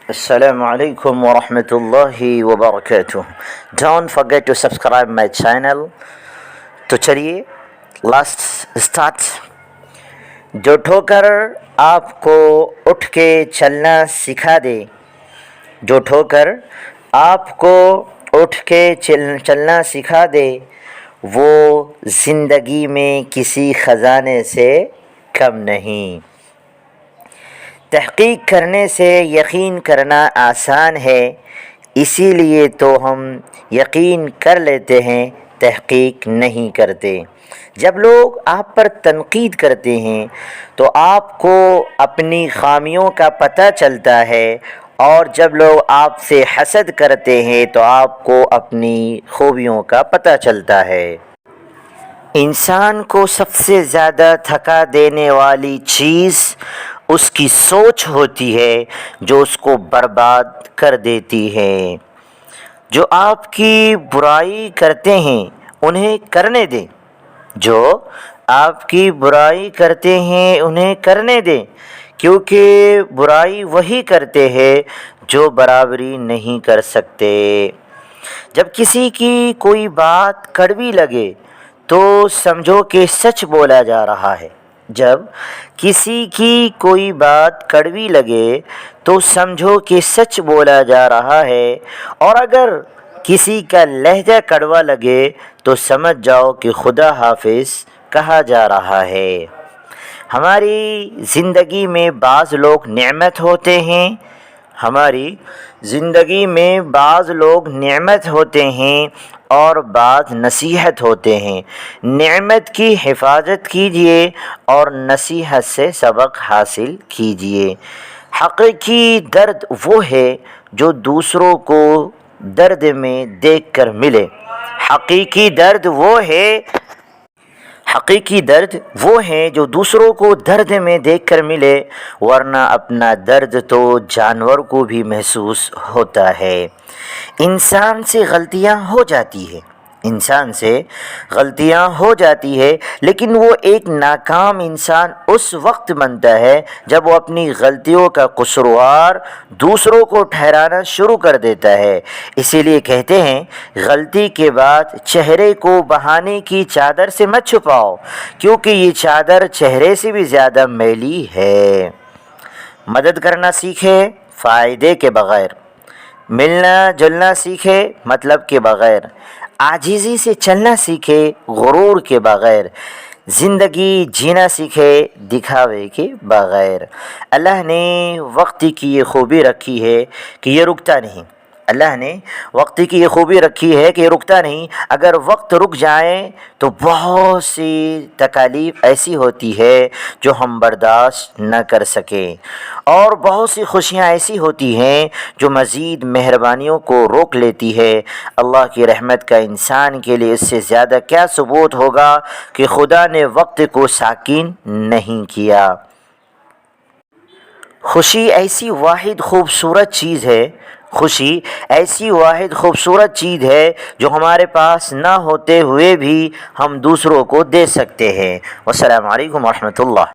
Assalamu alaikum wa rahmatullahi wa barakatuh. Don't forget to subscribe my channel. तो चलिए last start. जो ठोकर आपको उठ के चलना सिखा दे, जो ठोकर आपको उठ के चलना सिखा दे, वो ज़िंदगी में किसी ख़जाने से कम नहीं. तहक़ीक़ करने से यकीन करना आसान है, इसीलिए तो हम यकीन कर लेते हैं, तहक़ीक़ नहीं करते. जब लोग आप पर तनक़ीद करते हैं तो आपको अपनी ख़ामियों का पता चलता है, और जब लोग आपसे हसद करते हैं तो आपको अपनी खूबियों का पता चलता है. इंसान को सबसे ज़्यादा थका देने वाली चीज़ उसकी सोच होती है, जो उसको बर्बाद कर देती है. जो आपकी बुराई करते हैं उन्हें करने दें, जो आपकी बुराई करते हैं उन्हें करने दें, क्योंकि बुराई वही करते हैं जो बराबरी नहीं कर सकते. जब किसी की कोई बात कड़वी लगे तो समझो कि सच बोला जा रहा है. जब किसी की कोई बात कड़वी लगे तो समझो कि सच बोला जा रहा है, और अगर किसी का लहजा कड़वा लगे तो समझ जाओ कि खुदा हाफिज़ कहा जा रहा है. हमारी ज़िंदगी में बाज़ लोग नेमत होते हैं, हमारी ज़िंदगी में बाज़ लोग नेमत होते हैं और बाज़ नसीहत होते हैं. नेमत की हिफाजत कीजिए और नसीहत से सबक हासिल कीजिए. हक़ीक़ी दर्द वो है जो दूसरों को दर्द में देखकर मिले. हक़ीक़ी दर्द वो है जो दूसरों को दर्द में देखकर मिले, वरना अपना दर्द तो जानवर को भी महसूस होता है. इंसान से गलतियां हो जाती है, लेकिन वो एक नाकाम इंसान उस वक्त बनता है जब वो अपनी गलतियों का कसूरवार दूसरों को ठहराना शुरू कर देता है. इसीलिए कहते हैं, गलती के बाद चेहरे को बहाने की चादर से मत छुपाओ, क्योंकि ये चादर चेहरे से भी ज़्यादा मैली है. मदद करना सीखे फ़ायदे के बग़ैर, मिलना जुलना सीखे मतलब के बग़ैर, आजिज़ी से चलना सीखे गुरूर के बग़ैर, ज़िंदगी जीना सीखे दिखावे के बग़ैर. अल्लाह ने वक्त की ये खूबी रखी है कि ये रुकता नहीं. अगर वक्त रुक जाए तो बहुत सी तकालीफ़ ऐसी होती है जो हम बर्दाश्त न कर सकें, और बहुत सी खुशियाँ ऐसी होती हैं जो मज़ीद मेहरबानियों को रोक लेती है. अल्लाह की रहमत का इंसान के लिए इससे ज़्यादा क्या सबूत होगा कि खुदा ने वक्त को साकिन नहीं किया. खुशी ऐसी वाहिद खूबसूरत चीज़ है जो हमारे पास ना होते हुए भी हम दूसरों को दे सकते हैं. वस्सलामु अलैकुम व रहमतुल्लाह.